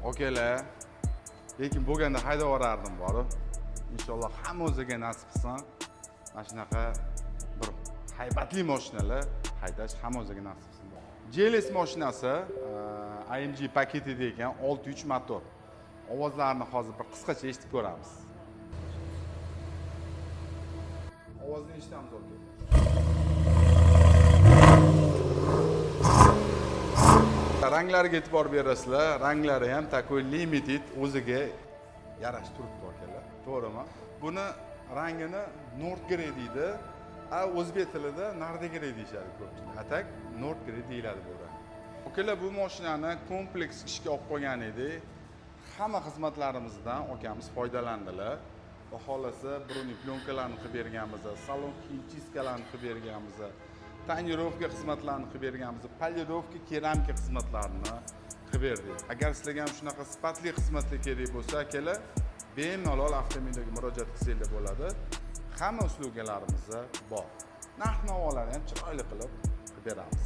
Okalar, lekin bo'lganda haydab yuborardim borib. Inshaalloh hamma o'ziga nasib qilsin. Mana shunaqa bir haybatli mashinalar haydash hamma o'ziga nasib qilsin. GLS mashinasi AMG paketida ekan, 6.3 motor. Ovozlarni hozir bir qisqacha eshitib ko'ramiz. Ovozni eshitamiz aka. Ranglariga e'tibor berasizlar. Ranglari ham takoy limited o'ziga yarashib turibdi akalar. To'g'rimi? Buni rangini Nord Grey deydi. O'zbek tilida Nardi Grey deyishadi ko'pchilik. Atak Nord Grey deyiladi bu rang. Akalar, bu mashinani kompleks ishga olib qo'ygan edik. Hamma xizmatlarimizdan akamiz foydalandilar. Va xolasa bruniy plyonkalarni qilib berganmiz, salon himchiskalarni qilib berganmiz, tonirovka xizmatlarini qilib berganmiz, polirovka keramika xizmatlarini qilib berdik. Agar sizlarga ham shunaqa sifatli xizmatlar kerak bo'lsa, akalar, bemalol avtomobilga murojaat qilsanglar bo'ladi. Hamma uslugalarimiz bor. Narx-navolarni ham chiroyli qilib beramiz.